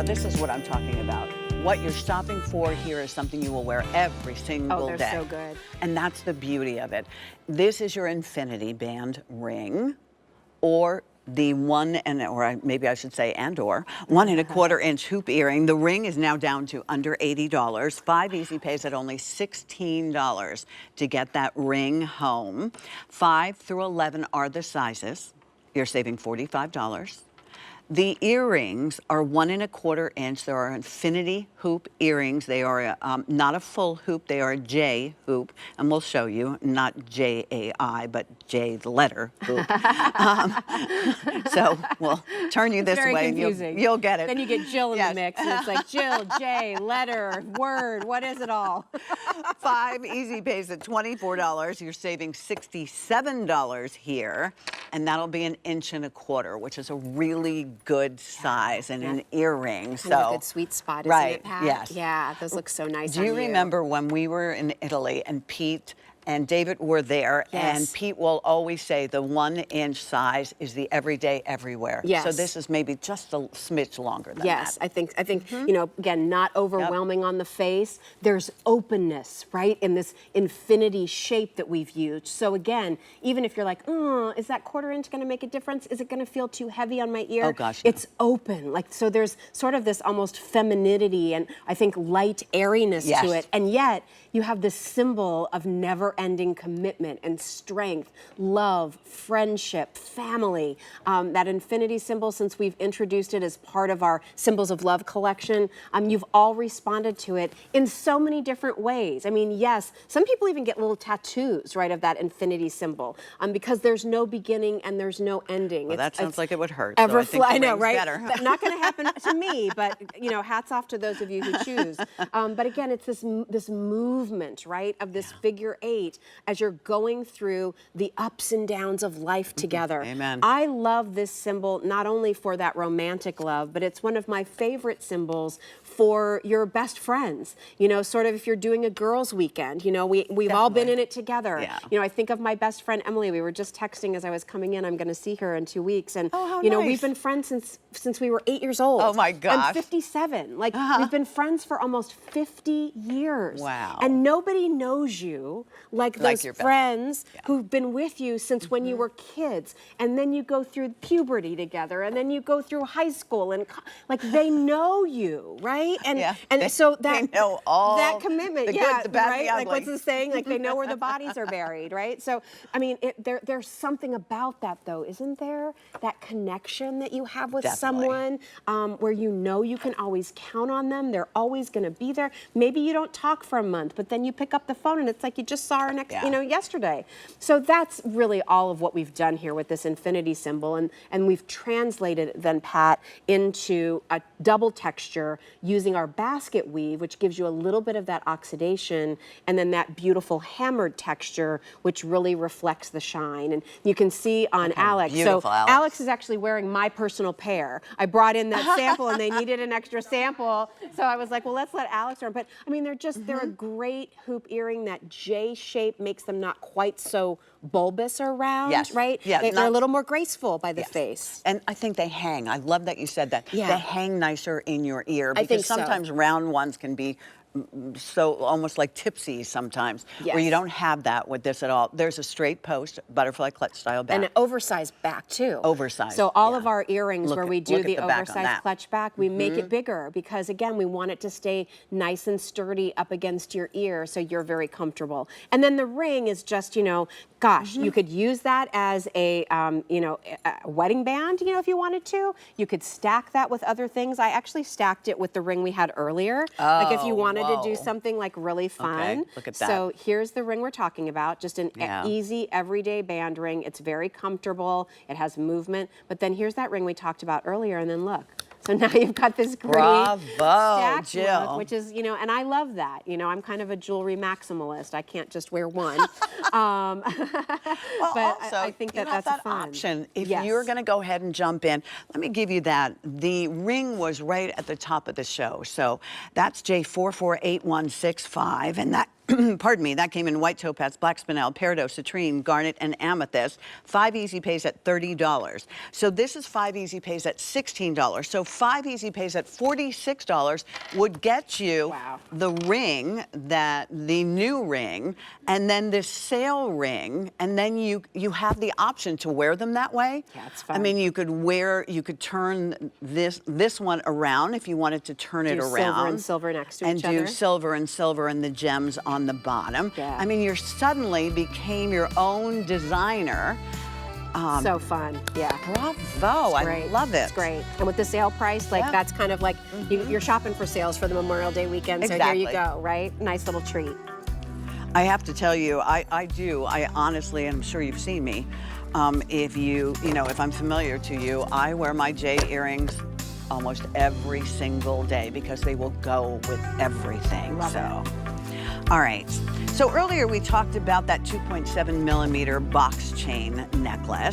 Now this is what I'm talking about. What you're shopping for here is something you will wear every single day. Oh, they're so good. And that's the beauty of it. This is your infinity band ring, or the maybe I should say 1¼ inch hoop earring. The ring is now down to under $80. 5 easy pays at only $16 to get that ring home. 5 through 11 are the sizes. You're saving $45. The earrings are 1¼ inch. There are infinity hoop earrings. They are not a full hoop. They are a J hoop. And we'll show you, not J-A-I, but J, the letter, hoop. So we'll turn you this way and you'll get it. Then you get Jill in the mix. And it's like Jill, J, letter, word. What is it all? 5 easy pays at $24. You're saving $67 here. And that'll be 1¼ inch, which is a really good size and an earring. So a good sweet spot, isn't it, Pat? Yes. Yeah, those look so nice. Do you remember when we were in Italy and Pete and David were there, and Pete will always say the 1 inch size is the everyday, everywhere. Yes. So this is maybe just a smidge longer than that. I think you know, again, not overwhelming on the face. There's openness, right, in this infinity shape that we've used. So again, even if you're like, is that 1/4 inch going to make a difference? Is it going to feel too heavy on my ear? Oh gosh, no. It's open, like, so there's sort of this almost femininity and I think light airiness to it, and yet you have this symbol of never-ending commitment and strength, love, friendship, family. That infinity symbol, since we've introduced it as part of our Symbols of Love collection, you've all responded to it in so many different ways. I mean, yes, some people even get little tattoos, right, of that infinity symbol, because there's no beginning and there's no ending. Well, that sounds like it would hurt. So I know, right? Better. Not going to happen to me, but you know, hats off to those of you who choose. But again, it's this movement, right, of this figure 8 as you're going through the ups and downs of life together. Amen. I love this symbol not only for that romantic love, but it's one of my favorite symbols for your best friends. You know, sort of if you're doing a girls' weekend, you know, we've all been in it together. Yeah. You know, I think of my best friend Emily. We were just texting as I was coming in. I'm going to see her in 2 weeks, and how you know, nice. we've been friends since we were 8 years old. Oh my gosh. I'm 57. Like we've been friends for almost 50 years. Wow. And nobody knows you like those friends who've been with you since when you were kids, and then you go through puberty together, and then you go through high school, and like they know you, right? And so that they know all that commitment, the good, the bad, right? the ugly. Like what's the saying? Like they know where the bodies are buried, right? So I mean, there's something about that, though, isn't there? That connection that you have with someone, where you know you can always count on them. They're always going to be there. Maybe you don't talk for a month, but then you pick up the phone and it's like you just saw her yesterday. So that's really all of what we've done here with this infinity symbol, and we've translated it then, Pat, into a double texture using our basket weave, which gives you a little bit of that oxidation, and then that beautiful hammered texture, which really reflects the shine. And you can see on Alex. So Alex is actually wearing my personal pair. I brought in that sample and they needed an extra sample. So I was like, well, let's let Alex wear them. But I mean, they're a great hoop earring. That J shape makes them not quite so bulbous or round, right? Yeah, they're a little more graceful by the face. And I think they hang. I love that you said that. Yeah. They hang nicer in your ear, because I think sometimes round ones can be so almost like tipsy sometimes, where you don't have that with this at all. There's a straight post, butterfly clutch style back. And an oversized back, too. Oversized. So all of our earrings where we do the oversized clutch back, we make it bigger because, again, we want it to stay nice and sturdy up against your ear so you're very comfortable. And then the ring is just, you know, gosh, you could use that as a, you know, a wedding band, you know, if you wanted to. You could stack that with other things. I actually stacked it with the ring we had earlier. Like if you wanted to do something like really fun. Okay, look at that. So here's the ring we're talking about, just an easy everyday band ring. It's very comfortable. It has movement. But then here's that ring we talked about earlier, and then look. So now you've got this great stacked Jill. look, which is, you know, and I love that. You know, I'm kind of a jewelry maximalist. I can't just wear one. But also, I think that's that fun. Option. If you're going to go ahead and jump in, let me give you that. The ring was right at the top of the show. So that's J448165, and that pardon me, that came in white topaz, black spinel, peridot, citrine, garnet, and amethyst. 5 easy pays at $30. So this is 5 easy pays at $16. So 5 easy pays at $46 would get you the ring, the new ring, and then this sale ring, and then you have the option to wear them that way. Yeah, it's fun. I mean, you could turn this one around if you wanted to turn it around. Silver and silver next to each other. And do silver and silver and the gems on the bottom. Yeah. I mean, you suddenly became your own designer. So fun, yeah. Bravo, I love it. It's great. And with the sale price, like that's kind of like you're shopping for sales for the Memorial Day weekend. So Exactly. there you go, right? Nice little treat. I have to tell you, I honestly, and I'm sure you've seen me, if I'm familiar to you, I wear my jade earrings almost every single day because they will go with everything. Love it. All right. So earlier we talked about that 2.7 millimeter box chain necklace.